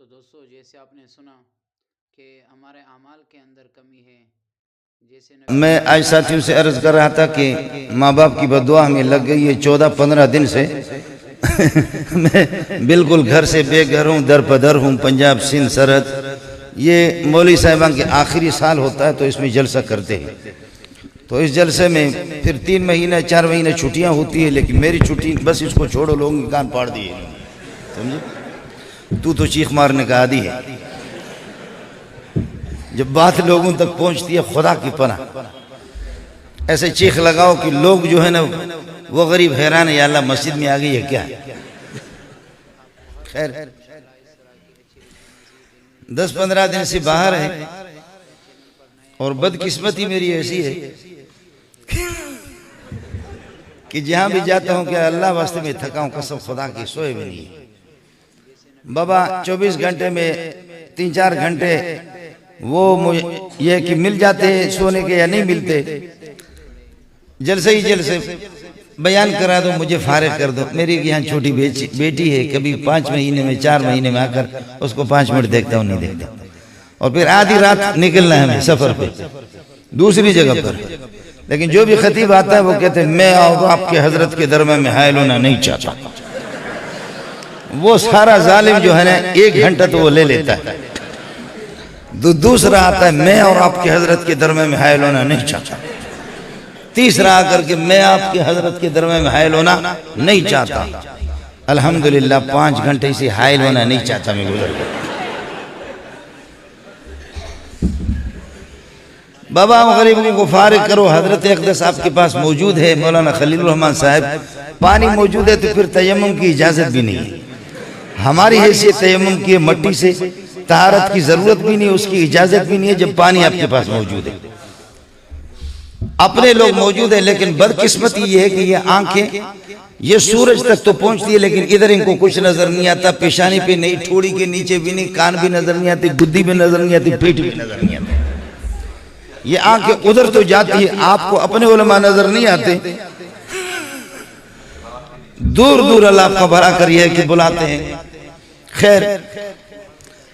तो दोस्तों, जैसे आपने सुना कि हमारे अमाल के अंदर कमी है। जैसे मैं आज साथियों से अर्ज कर रहा था कि माँ बाप की बदुआ हमें लग गई है 14-15 दिन से मैं बिल्कुल घर से बेघर हूँ, दर पदर हूँ, पंजाब सिंध सरहद। ये मौलवी साहिबान के आखिरी साल होता है तो इसमें जलसा करते हैं। तो इस जलसे में फिर 3 महीने 4 महीने छुट्टियाँ होती है, लेकिन मेरी छुट्टी बस इसको छोड़ो, लोगों के कान पाड़ दिए। समझे? तू तो चीख मारने का आदी है। जब बात लोगों तक पहुंचती है, खुदा की पनाह ऐसे चीख लगाओ कि लोग जो है ना वो गरीब हैरान है, या अल्लाह मस्जिद में आ गई है क्या। खैर 10-15 दिन से बाहर है और बदकिस्मती मेरी ऐसी है कि जहां भी जाता हूं क्या अल्लाह वास्ते में थका हूं, कसम खुदा की, सोए भी नहीं। बाबा 24 घंटे में 3-4 घंटे वो मुझे ये कि मिल जाते सोने के या नहीं मिलते। जलसे ही जलसे बयान करा दो, मुझे फारिग कर दो। मेरी यहाँ छोटी बेटी है, कभी 5 महीने में 4 महीने में आकर उसको 5 मिनट देखता हूँ, नहीं देखता। और फिर आधी रात निकलना है हमें सफर पे दूसरी जगह पर। लेकिन जो भी खतीब आता है वो कहते हैं मैं और आपके हजरत के दरमियान में हायल होना नहीं चाहता। वो सारा जालिम जो है ना 1 घंटा तो वो ले लेता है। दूसरा आता है मैं और आपके हजरत के दरमियान में हायल होना नहीं चाहता। तीसरा आकर के मैं आपके हजरत के दरमियान में हायल होना नहीं चाहता। अल्हम्दुलिल्लाह 5 घंटे से हायल होना नहीं चाहता मैं गुजर गया। बाबा गरीबों को फारिग करो, हजरत अक़दस आपके पास मौजूद है, मौलाना खलील रहमान साहब, पानी मौजूद है तो फिर तयम्मुम की इजाजत भी नहीं है। हमारी हैसियत तयम्मुम की मट्टी से तहारत की जरूरत भी नहीं, उसकी इजाजत भी नहीं है जब पानी आपके पास मौजूद है। अपने लोग मौजूद है, लेकिन बदकिस्मती ये है कि ये आंखें ये सूरज तक तो पहुंचती है, लेकिन इधर इनको कुछ नजर नहीं आता। पेशानी पे नहीं, ठोड़ी के नीचे भी नहीं, कान भी नजर नहीं आती, गुद्दी भी नजर नहीं आती, पीठ भी नजर नहीं आती। ये आंखें उधर तो जाती है, आपको अपने उलमा नजर नहीं आते। दूर दूर अल्लाह आपका भला करिए कि बुलाते हैं। खैर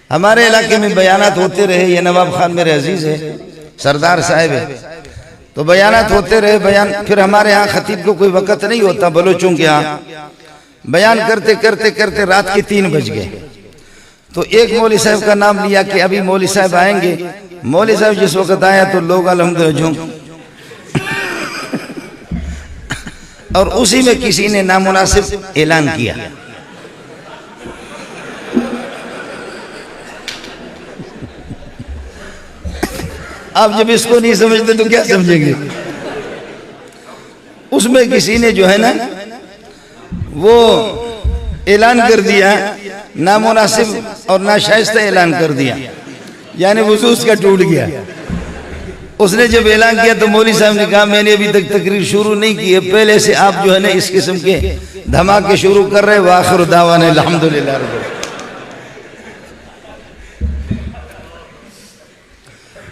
हमारे इलाके में बयानात होते रहे। ये नवाब खान मेरे अजीज है, सरदार साहब है, तो बयानात होते रहे। बयान फिर हमारे यहाँ खतीब को कोई वक़्त नहीं होता, बलोचों के यहाँ बयान करते करते करते रात के 3 बज गए। तो एक मौलवी साहब का नाम लिया कि अभी मौलवी साहब आएंगे। मौलवी साहब जिस वक्त आया तो लोग अल्हम्दुलिल्लाह और उसी में किसी ने नामुनासिब ऐलान किया। आप जब इसको नहीं समझते तो क्या समझेंगे। उसमें किसी ने जो है ना वो ऐलान कर दिया, नामुनासिब और नाशाइस्ता ऐलान कर दिया, यानी वज़ू उसका टूट गया। उसने जब ऐलान किया तो मौलवी साहब ने कहा मैंने अभी तक तकरीर शुरू नहीं की है, पहले से आप जो है ना इस किस्म के धमाके शुरू कर रहे। व आखिर दावाना अल्हम्दुलिल्लाह।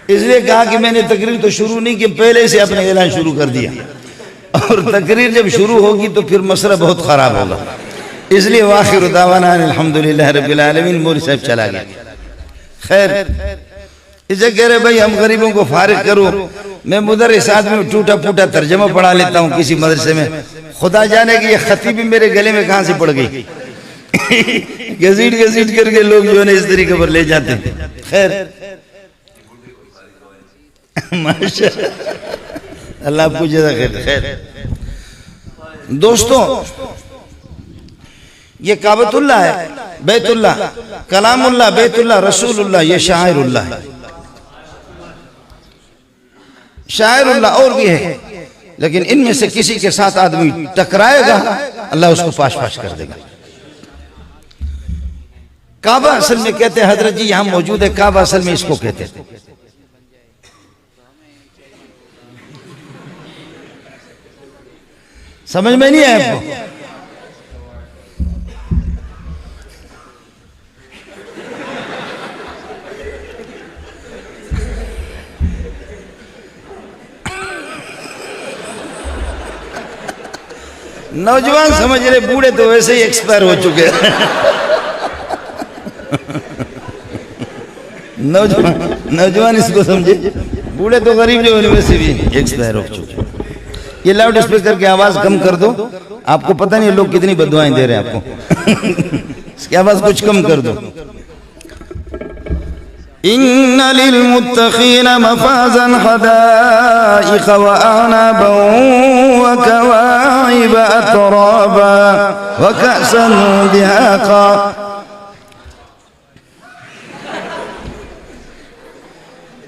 इसलिए कहा कि मैंने तकरीर तो शुरू नहीं की, पहले से अपने ऐलान शुरू कर दिया, और तकरीर जब शुरू होगी तो फिर मसला बहुत खराब होगा। इसलिए व आखिर दावाना अल्हम्दुलिल्लाह रब्बिल आलमीन। मौलवी साहब चला गया। खैर इसे कह रहे भाई हम गरीबों को फारिग करो। मैं मुदर्रिसात में टूटा फूटा तर्जमा पढ़ा लेता हूँ किसी मदरसे में। खुदा जाने कि ये खतीब भी मेरे गले में कहाँ से पड़ गई। घसीट घसीट करके लोग जो है ना इस तरीके पर ले जाते हैं। खैर माशाअल्लाह, अल्लाह आपको जज़ा खैर। दोस्तों, ये काबतुल्लाह है, बैतुल्लाह, कलामुल्लाह, बैतुल्लाह, रसूलुल्लाह, ये शाइरुल्लाह है। शाइरुल्लाह और भी है, लेकिन इनमें से किसी के साथ आदमी टकराएगा अल्लाह उसको पाश पाश कर देगा। काबा असल में कहते हैं, हजरत जी यहां मौजूद है, काबा असल में इसको कहते हैं। समझ में नहीं आया आपको? नौजवान समझ रहे, बूढ़े तो वैसे ही एक्सपायर हो चुके हैं। नौजवान इसको समझे, बूढ़े तो गरीब जो है वैसे भी एक्सपायर हो चुके। ये लाउड स्पीकर की आवाज कम कर दो, आपको पता नहीं लोग कितनी बददुआएं दे रहे हैं आपको। इसकी आवाज कुछ कम कर दो। इन्ना लिल मुत्तकीन मफाज़न हदाइक़ व अअनाबन व कवाइब अतराबा व कअसन दिहाक़ा।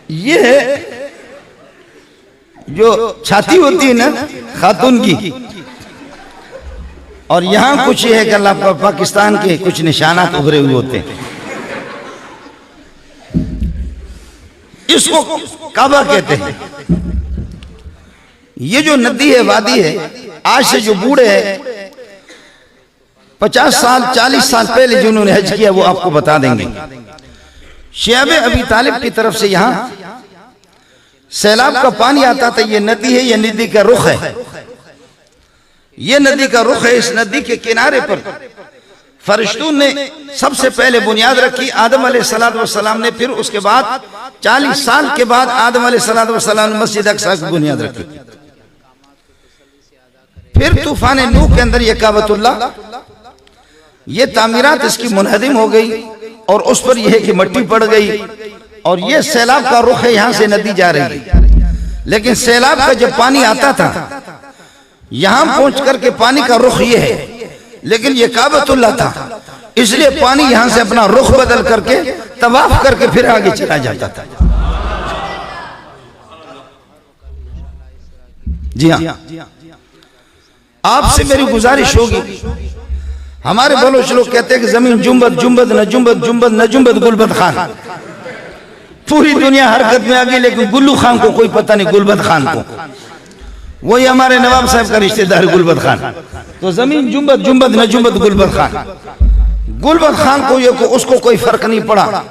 ये जो छाती होती है ना खातून की, और यहाँ कुछ है कि अल्लाह पाकिस्तान के कुछ निशानात उभरे हुए होते हैं, इसको काबा कहते हैं। ये जो नदी है, वादी है, आज से जो बूढ़े हैं 50 साल 40 साल पहले जिन्होंने हज किया वो आपको बता देंगे। शियाब अबी तालिब की तरफ से यहाँ सैलाब का पानी आता था। ये नदी है, ये नदी का रुख है, ये नदी का रुख है। इस नदी के किनारे पर फरिश्तों ने सबसे पहले बुनियाद रखी, आदम अलैहिस्सलाम ने, फिर उसके बाद 40 साल के बाद आदम अलैहिस्सलाम ने मस्जिद अक्सा की बुनियाद रखी। फिर तूफान नूह के अंदर ये काबतुल्लाह, ये तामीरात इसकी मुनहदिम हो गई और उस पर यह है कि मट्टी पड़ गई, और ये सैलाब का रुख है, यहां से नदी जा रही है। लेकिन सैलाब का जब पानी आता था यहां पहुंच करके पानी का रुख ये है, लेकिन ये काबतुल्लाह था, इसलिए पानी यहां से अपना रुख बदल करके तवाफ करके फिर आगे चला जाता था। जी हाँ, आपसे मेरी गुजारिश होगी, हमारे बलोच लोग कहते हैं कि जमीन जुम्बद जुम्बद न जुम्बद जुम्बद न जुम्बद गुलबद खान। पूरी दुनिया हरकत में आ गई, लेकिन गुल्लू खान को कोई पता नहीं, गुलबद खान को। वही हमारे नवाब साहब का रिश्तेदार गुलबद खान। तो जमीन जुम्बद जुम्बद न जुम्बद गुलबद खान। गुलबद खान को ये को उसको कोई फर्क नहीं पड़ा।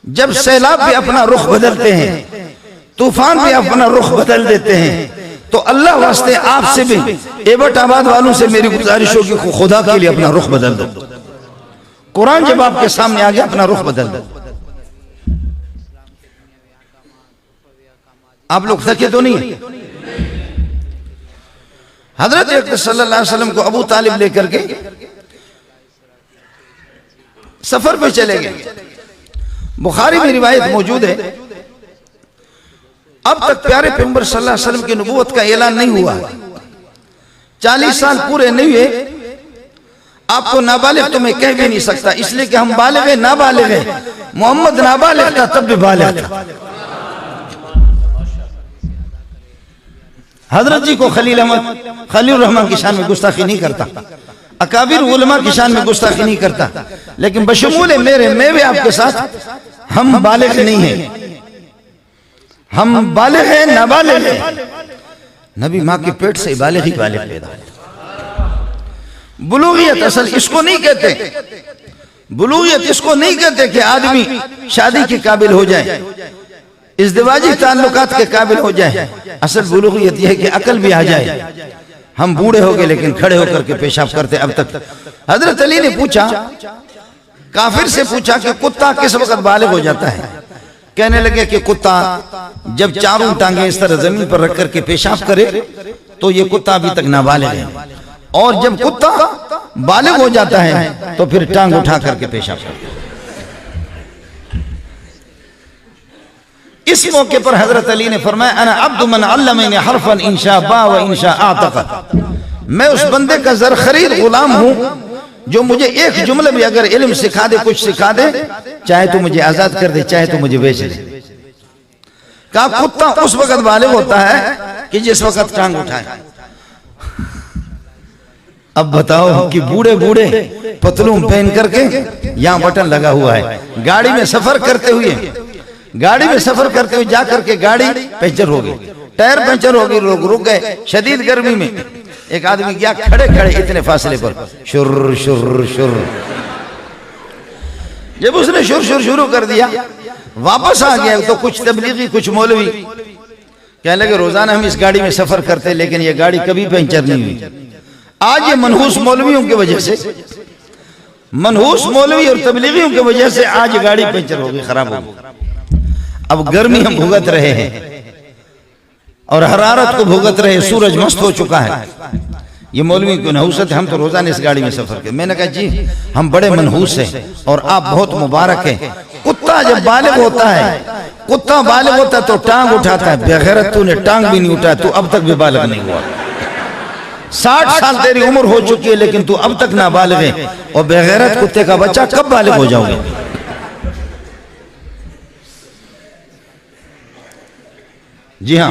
जब सैलाब भी अपना रुख बदलते हैं, तूफान भी अपना रुख बदल देते हैं, तो अल्लाह वास्ते आपसे भी एबटाबाद वालों से मेरी गुजारिश होगी, खुदा के लिए अपना रुख बदल दो। कुरान जब आपके सामने आ गया, अपना रुख बदल दो। आप लोग थके तो नहीं? हजरत अकबर सल्लल्लाहु अलैहि वसल्लम को अबू तालिब लेकर के सफर पे चले गए। बुखारी में रिवायत मौजूद है, अब तक प्यारे पैगंबर सल्लल्लाहु अलैहि वसल्लम की नबूवत का ऐलान नहीं हुआ। 40 साल पूरे नहीं हुए। आपको नाबालिग तो मैं कह भी नहीं सकता, इसलिए कि हम बालिग हैं, नाबालिग हैं। मोहम्मद नाबालिग था तब भी बालिग था। हजरत जी को खलील रहमान की शान में गुस्ताखी नहीं करता, अकाबिर उलमा की शान में गुस्ताखी नहीं करता, लेकिन बशमूल मेरे मैं भी आपके साथ हम बालिग नहीं हैं, हम बालिग हैं, नाबालिग हैं। नबी माँ के पेट से बालिग ही बालिग पैदा होता। बुलूगियत असल इसको नहीं कहते, बुलूगियत इसको नहीं कहते कि आदमी शादी के काबिल हो जाए, इज़्दिवाजी ताल्लुकात के काबिल हो जाए। असल बुलूगियत यह है कि अकल भी आ जाए। हम बूढ़े हो गए लेकिन खड़े होकर के पेशाब करते। अब तक हजरत अली ने पूछा, काफिर से पूछा कि कुत्ता किस वक्त बालिग हो जाता है? कहने लगे कि कुत्ता जब चारों टांगे इस तरह जमीन पर रख करके पेशाब करे तो ये कुत्ता अभी तक नाबालिग है, और जब कुत्ता बालिग हो जाता है तो फिर टांग उठा करके पेशाब करे। इस मौके पर हजरत अली ने फरमाया, अना अब्दु मन अल्लमनी हरफन इंशा बा व इंशा आतक़। मैं उस बंदे का ज़र खरीद गुलाम हूं जो मुझे एक जुमले में अगर इल्म सिखा दे, कुछ सिखा दे, चाहे तो मुझे आजाद कर दे, चाहे तो मुझे बेच दे। कहा कुत्ता उस वक्त बालिग होता है कि जिस वक्त टांग उठाए। अब बताओ कि बूढ़े बूढ़े पतलून पहन करके यहाँ बटन लगा हुआ है, गाड़ी में सफर करते हुए जा करके गाड़ी पंचर हो गई, टायर पंचर हो गई, लोग रुक गए शदीद गर्मी में। एक आदमी गया खड़े खड़े इतने फासले पर, शुर शुर शुर। जब उसने शुर शुर शुरू कर दिया, वापस आ गया तो कुछ तबलीगी कुछ मौलवी कहने लगे, रोजाना हम इस गाड़ी में सफर करते लेकिन ये गाड़ी कभी पंचर नहीं हुई। आज ये मनहूस मौलवियों की वजह से मनहूस मौलवी और तबलीगियों की वजह से आज गाड़ी पंचर हो गई, खराब हो गई। अब गर्मी हम भुगत रहे हैं और हरारत को भुगत रहे, सूरज मस्त हो चुका है। ये मौलवी की नहूसत है, हम तो रोजाना इस गाड़ी में सफर करते। मैंने कहा जी हम बड़े मनहूस हैं और आप बहुत मुबारक हैं। कुत्ता जब बालिग होता है, कुत्ता बालिग होता है तो टांग उठाता है, बेगैरत तूने टांग भी नहीं उठाया, तू अब तक भी बालिग नहीं हुआ। 60 साल तेरी उम्र हो चुकी है लेकिन तू अब तक ना बालिग है, और बेगैरत कुत्ते का बच्चा कब बालिग हो जाओगे? जी हाँ,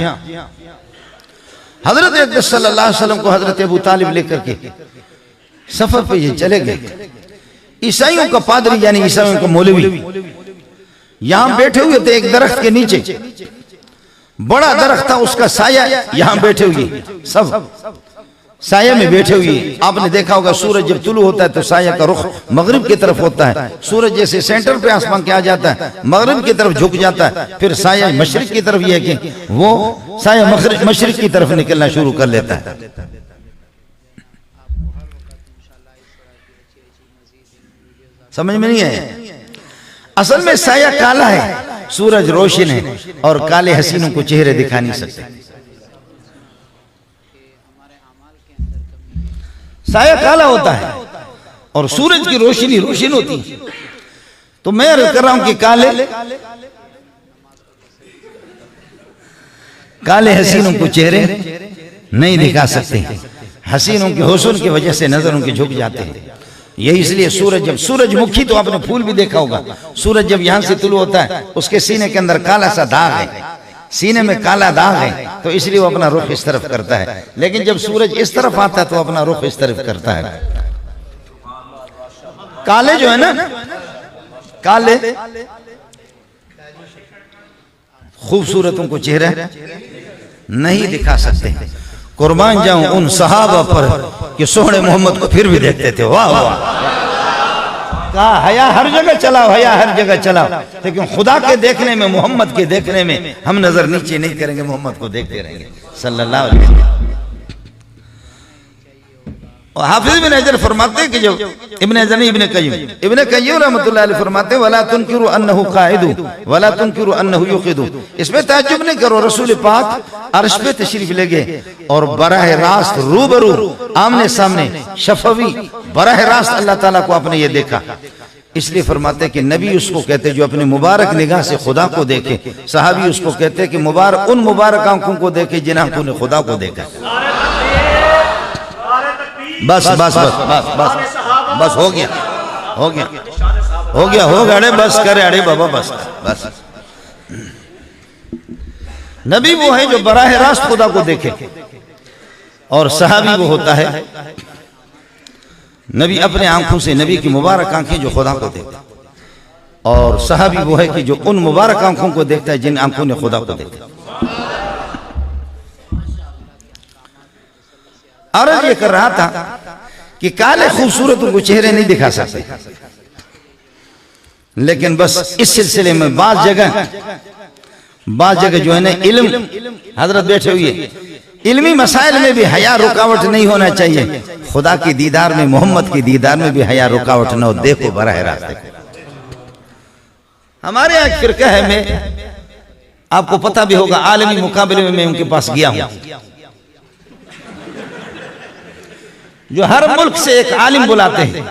हजरत अक़दस सल्लल्लाहु अलैहि वसल्लम को हजरत अबू तालिब लेकर के सफर पे ये चले गए। ईसाइयों का पादरी यानी ईसाइयों का मौलवी यहां बैठे हुए थे एक दरख्त के नीचे, बड़ा दरख्त था, उसका साया यहां बैठे हुए, सब साया में बैठे हुए। आपने देखा होगा सूरज जब तुलू होता है तो साया का रुख मगरिब की तरफ होता है। सूरज जैसे सेंटर पे आसमान के आ जाता है, मगरिब की तरफ झुक जाता है, फिर साया मशरिक की तरफ, ये कि वो साया मशरिक की तरफ निकलना शुरू कर लेता है। समझ में नहीं है? असल में साया काला है, सूरज रोशन है, और काले हसीनों को चेहरे दिखा नहीं सकते। साया काला होता है और सूरज की रोशनी रोशन होती है। तो मैं अर्ज कर रहा हूं कि काले हसीनों को चेहरे नहीं दिखा सकते, हसीनों के हुस्न की वजह से नजरों के झुक जाते हैं। यही इसलिए सूरज जब सूरजमुखी, तो आपने फूल भी देखा होगा, सूरज जब यहां से तुलू होता है उसके सीने के अंदर काला सा दाग है, सीने में काला दाग है, तो इसलिए वो अपना रुख इस तरफ करता है। लेकिन जब सूरज इस तरफ आता है तो अपना रुख इस तरफ करता है। काले जो है ना, काले खूबसूरतों को चेहरा नहीं दिखा सकते। कुर्बान जाऊं उन सहाबा पर कि सोहने मोहम्मद को फिर भी देखते थे। वाह वाह, कहा हया हर जगह चलाओ, हया हर जगह चलाओ, लेकिन खुदा के देखने में, मोहम्मद के देखने में हम नजर नीचे नहीं करेंगे, मोहम्मद को देखते रहेंगे सल्लल्लाहु अलैहि वसल्लम। और हाफिज इब्न हजर फरमाते हैं कि जो इब्न हजर नहीं, इब्न कय्यूम रहमतुल्लाह अलैह फरमाते हैं वला तुनकिरु अन्नहु काइदु वला तुनकिरु अन्नहु युक़िदु। इसमें ताज्जुब नहीं करो, रसूल पाक अर्श पे तशरीफ ले गए और बराह रास्त रूबरू आमने सामने शफवी बराह रास्त अल्लाह ताला को आपने ये देखा। इसलिए फरमाते हैं कि नबी उसको कहते जो अपने मुबारक निगाह से खुदा को देखे, सहाबी उसको कहते हैं कि मुबारक उन मुबारक आंखों को देखे जिन आंखों ने खुदा को देखा। बस बस बस बस बस बस हो गया, हो गया, हो गया, हो गया, अरे बस करे, अरे बाबा बस बस। नबी वो है जो बराह रास्त खुदा को देखे, और सहाबी वो होता है नबी अपने आंखों से, नबी की मुबारक आंखें जो खुदा को देखता, और सहाबी वो है कि जो उन मुबारक आंखों को देखता है जिन आंखों ने खुदा को देखा। अर्ज ये कर रहा था कि काले खूबसूरतों को चेहरे नहीं दिखा सकते, लेकिन बस इस सिलसिले में बाज जगह जो है ना इल्म, हजरत बैठे हुए इल्मी मसाइल में भी हया रुकावट नहीं होना चाहिए। खुदा की दीदार में, मोहम्मद की दीदार में भी हया रुकावट न हो। देखो बराह रास्त हमारे यहाँ फिरका है, मैं आपको पता भी होगा, आलमी मुकाबले में मैं उनके पास गया हूं, जो हर मुल्क से एक आलिम बुलाते हैं।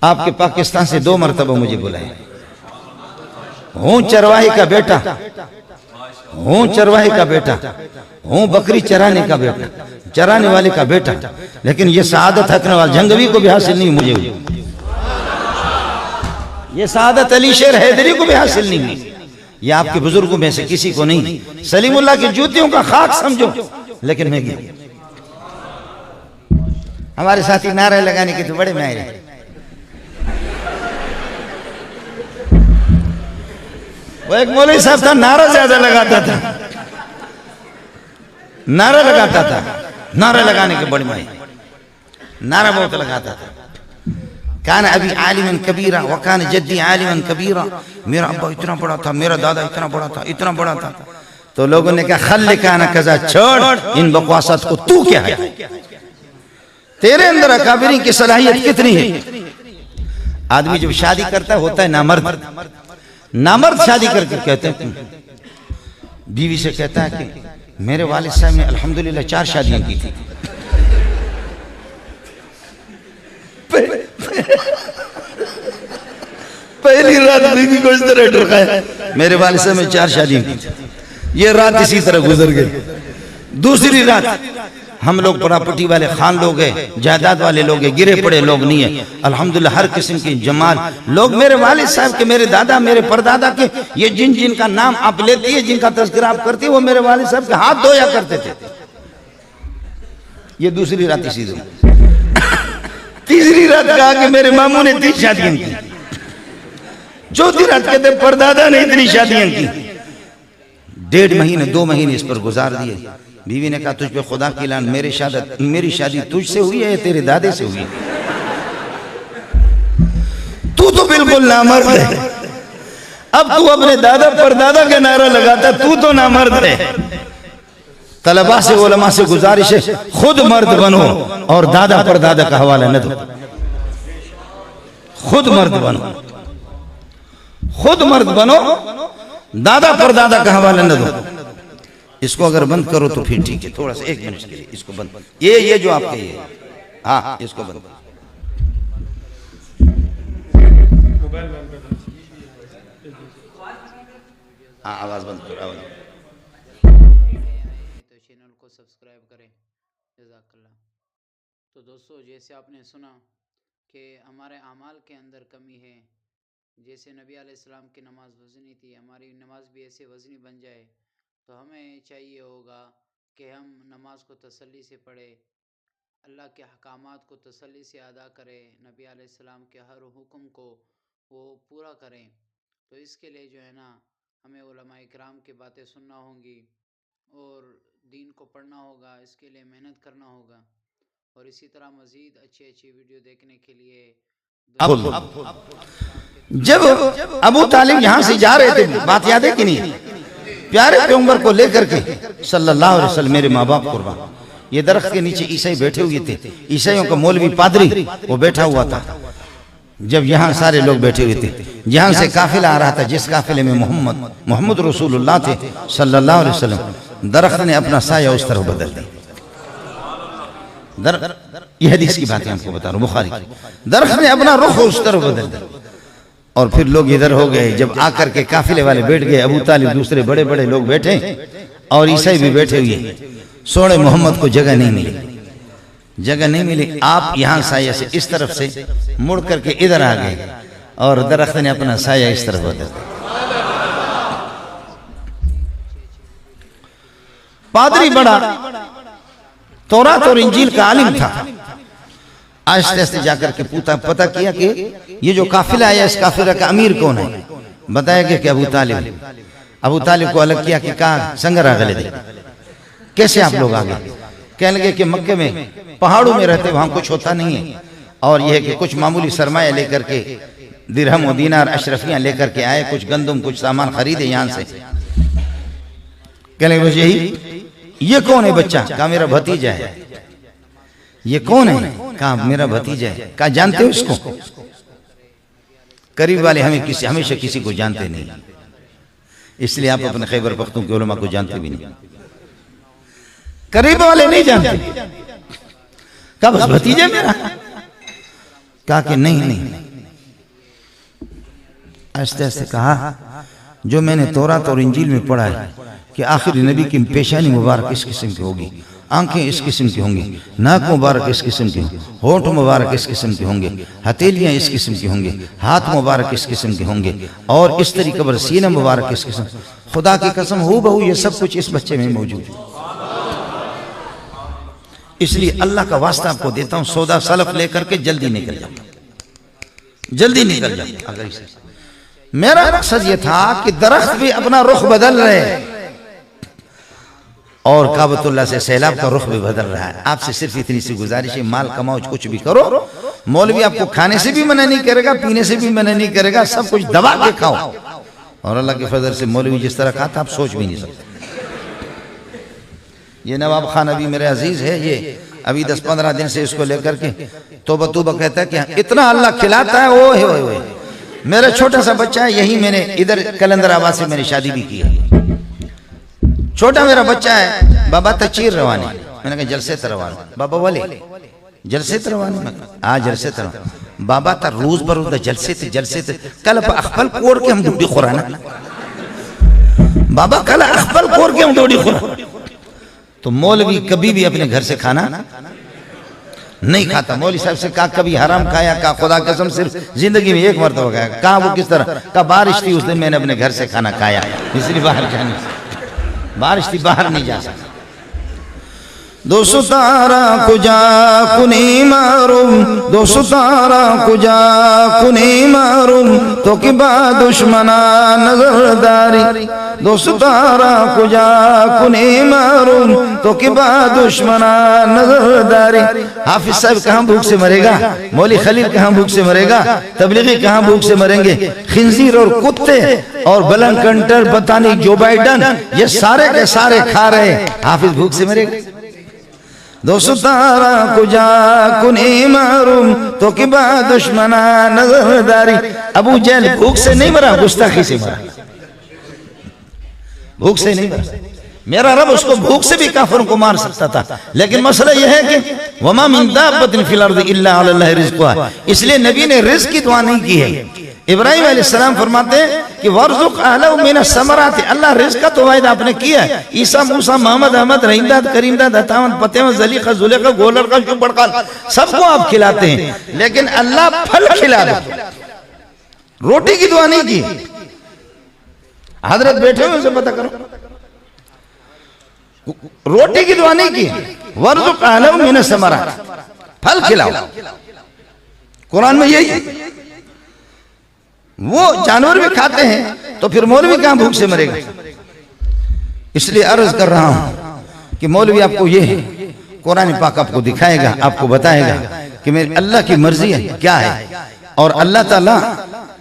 आपके पाकिस्तान से 2 मरतबा मुझे बुलाए। हूं चरवाही का बेटा, हूं चरवाही का बेटा, हूं बकरी चराने का बेटा, चराने वाले का बेटा, लेकिन ये शहादत हकने वाला जंगवी को भी हासिल नहीं मुझे हुई, ये शहादत अली शेर हैदरी को भी हासिल नहीं हुई, ये आपके बुजुर्गों में से किसी को नहीं। सलीमुल्लाह की जूतियों का खाक समझो, लेकिन मैं गया। हमारे साथी नारे लगाने के तो बड़े माहिर हैं। वो एक मौलवी साहब था, नारा ज्यादा लगाता था, नारा लगाता था, नारा लगाने के बड़े माहिर, नारा बहुत लगाता था। कान अभी आलिमन कबीरा वकान जद्दी आलिमन कबीरा, मेरा अब्बा इतना बड़ा था, मेरा दादा इतना बड़ा था, इतना बड़ा था। तो लोगों ने कहा खल्ले काना कजा, छोड़ इन बकवासात को, तू क्या है, तेरे अंदर अकाबिरी की सलाहियत कितनी है। आदमी जब शादी करता होता है नामर्द, नामर्द शादी करके कहते हैं, बीवी से कहता है कि मेरे वालिद साहब ने अल्हम्दुलिल्लाह 4 शादियां की थी। पहली रात बीवी को इस तरह डरकाया, मेरे वालिद साहब ने 4 शादियां की थी। ये रात इसी तरह गुजर गई। दूसरी रात, हम लोग प्रॉपर्टी वाले खान लोग हैं, जायदाद वाले लोग हैं, गिरे पड़े लोग नहीं है, अल्हम्दुलिल्लाह हर किस्म की जमाल लोग। मेरे वालिद साहब के, मेरे दादा, मेरे परदादा के, ये जिनका नाम आप लेती है, जिनका तज़किरा आप करती है, वो मेरे वालिद साहब के हाथ धोया करते थे। ये दूसरी रात इसी दिन। तीसरी रात कहा कि मेरे मामू ने 3 शादियां की। चौथी रात कहते परदादा ने इतनी शादियां की। 1.5 महीने 2 महीने इस पर गुजार दिए। बीवी ने कहा तुझ पे खुदा की लान, मेरी शादी तुझसे हुई है या तेरे दादे से हुई है? तू तो बिल्कुल नामर्द है। अब तू अपने दादा परदादा का नारा लगाता, तू तो नामर्द है। तलबा से, उलमा से गुजारिश है, खुद मर्द बनो और दादा परदादा का हवाला न दो। खुद मर्द बनो, खुद मर्द बनो, दादा परदादा का हवाला न दो। इसको अगर बंद करो तो फिर ठीक है, थोड़ा सा 1 मिनट के लिए इसको बंद। ये जो आपके ये, हाँ इसको बंद। हाँ आवाज बंद करो, आवाज। तो चैनल को सब्सक्राइब करें। जज़ाकल्लाह। तो दोस्तों, जैसे आपने सुना कि हमारे अमाल के अंदर कमी है। जैसे नबी अलैहिस्सलाम की नमाज वज़नी थी, हमारी नमाज भी ऐसे वज़नी बन जाए तो हमें चाहिए होगा कि हम नमाज को तसल्ली से पढ़ें, अल्लाह के अहकामात को तसल्ली से अदा करें, नबी अलैहिस्सलाम के हर हुक्म को वो पूरा करें। तो इसके लिए जो है ना, हमें उलमा इकराम की बातें सुनना होंगी और दीन को पढ़ना होगा। इसके लिए मेहनत करना होगा। और इसी तरह मज़ीद अच्छी वीडियो देखने के लिए जब अबू तालिब यहाँ से जा रहे थे, बात याद है कि नहीं, प्यारे पैगंबर को लेकर के सल्लल्लाहु अलैहि वसल्लम, मेरे माँ बाप कुर्बान, ये दरख्त के नीचे ईसाई बैठे हुए थे। ईसाइयों का मौलवी पादरी वो बैठा हुआ था। जब यहाँ सारे लोग बैठे हुए थे, जहाँ से काफिला आ रहा था, जिस काफिले में मोहम्मद रसूलुल्लाह थे सल्लल्लाहु अलैहि वसल्लम, दरख्त ने अपना साया उस तरफ बदल दिया। यह हदीस की बातें आपको बता रहा हूँ, बुखारी की। दरख्त ने अपना रुख उस तरफ बदल दिया और फिर लोग इधर हो गए। जब आकर के काफिले वाले बैठ गए, अबू तालिब दूसरे बड़े बड़े लोग बैठे और ईसाई भी बैठे हुए, सोने मोहम्मद को जगह नहीं मिली, जगह नहीं मिली। आप यहाँ साया से इस तरफ से मुड़ करके इधर आ गए और दरख्त ने अपना साया इस तरफ बदल दिया। पादरी बड़ा तौरात और इंजील का आलिम था। आहिस्ते आहिस्ते जाकर के पता किया कि ये जो काफिला आया, इस काफिला का अमीर कौन है। बताया गया कि अबू तालिब। अबू तालिब को अलग किया कि कहा संगरा गले दे, कैसे आप लोग आ गए? कहने लगे कि मक्के में पहाड़ों में रहते, वहां कुछ होता नहीं है, और यह कि कुछ मामूली सरमाया लेकर के, दिरहम और दीनार अशरफियां लेकर के आए, कुछ गंदम कुछ सामान खरीदे यहाँ से। कहने लगे यही, ये कौन है बच्चा? कहा मेरा भतीजा है। ये कौन है? कहा मेरा भतीजा है। कहा जानते हो इसको? करीब वाले हमेशा किसी को जानते नहीं, इसलिए आप अपने खैबर पख्तून के उलमा को जानते भी नहीं, करीब वाले नहीं जानते। कहा बस भतीजा मेरा? कहा कि नहीं। आहिस्ते आहिस्ते कहा जो मैंने तौरात और इंजील में पढ़ा है कि आखिरी नबी की पेशानी मुबारक इस किस्म की होगी, आंखें इस किस्म की होंगी, नाक मुबारक इस किस्म की होंगी, होंठ मुबारक इस किस्म के होंगे, हथेलियां इस किस्म की होंगे, हाथ मुबारक इस किस्म के होंगे, और इस तरीके पर सीना मुबारक इस किस्म। खुदा की कसम हूँ बहू ये सब कुछ इस बच्चे में मौजूद है। इसलिए अल्लाह का वास्ता आपको देता हूँ, सौदा सलफ लेकर के जल्दी निकल जाओ, जल्दी निकल जाओ। अगर इसे मेरा मकसद ये था कि दरख्त भी अपना रुख बदल रहे हैं और काबतुल्लाह से सैलाब का रुख भी बदल रहा है। आपसे सिर्फ इतनी सी गुजारिश है, माल कमाओ, कुछ भी करो, मौलवी आपको खाने से भी मना नहीं करेगा, पीने से भी मना नहीं करेगा, सब कुछ दबा के खाओ। और अल्लाह के फजल से मौलवी जिस तरह खाता आप सोच भी नहीं सकते। ये नवाब खान अभी मेरे अजीज है, ये अभी 10-15 दिन से इसको लेकर के तोबा तोबा कहता है कि इतना अल्लाह खिलाता है। ओए मेरा छोटा सा बच्चा है, यही मैंने इधर कलंदराबाद से मैंने शादी भी की है। छोटा मेरा बच्चा है, बाबा तचीर रवानी, मैंने कहा जलसे तरवानी, बाबा बोले जलसे तरवानी, हाँ जलसे तरवानी, बाबा था रोज बरोज जलसे थे कल अखबल कोर के हम ड्यूटी खुराना, बाबा कल अखबल कोर के हम ड्यूटी खुरा। तो मौलवी कभी भी अपने घर से खाना नहीं खाता। मौलवी साहब से कहा कभी हराम खाया, कहा खुदा कसम सिर्फ जिंदगी में एक मरतबा खाया। कहा वो किस तरह, कहा बारिश थी उस दिन मैंने अपने घर से खाना खाया, इसलिए बाहर जाने, बारिश थी बाहर नहीं जा सकता। दोस्तों तारा कुजा कुनी मारूम, दोस्तों तारा कुजा कुनी मारूम, तो कि बा दुश्मना नजरदारी, दोस्तों तारा कुजा कुनी मारूम, तो कि बा दुश्मना नजरदारी। हाफिज साहब कहाँ भूख से मरेगा, मौली खलील कहाँ भूख से मरेगा, तबलीगी कहाँ भूख से मरेंगे, खिंजीर और कुत्ते और बलन कंटर बतानी जो बाइडन ये सारे के सारे खा रहे, हाफिज भूख से मरेगा। दोस्तों तारा कुजा कुनी मारूम, तो कि बा दुश्मना नजरदारी। अबू जहल भूख से नहीं मरा, गुस्ताखी से मरा, भूख से नहीं मरा। मेरा रब उसको भूख से भी काफिरों को मार सकता था, लेकिन मसला यह है कि वमा मिन दाब्बतिन फिल अर्दि इल्ला अल्लाह रिज़्क़ुहा, इसलिए नबी ने रिज़्क़ की दुआ नहीं की है। इब्राहिम अलैहिस्सलाम फरमाते हैं कि वर्ज़ुक़ अहलहु मिन समरात, अल्लाह रिज़्क़ का तो वायदा आपने किया है। ईसा मूसा मोहम्मद अहमद रहीमदाद करीमदाद अतावन पतेवन जलीका जुलेखा गोलर का बड़का सबको आप खिलाते हैं, लेकिन अल्लाह फल खिला दो, रोटी की दुआ नहीं की। हजरत बैठे हुए उनसे पता करो, रोटी की दुआ नहीं की। वर्ज़ुक़ अहलहु मिन समरात, फल खिलाओ, कुरान में यही। वो जानवर भी खाते हैं तो फिर मौलवी कहां भूख से मरेगा। इसलिए अर्ज कर रहा हूं कि मौलवी आपको ये कुरान पाक आपको दिखाएगा, आपको बताएगा कि मेरे अल्लाह की मर्जी क्या है और अल्लाह ताला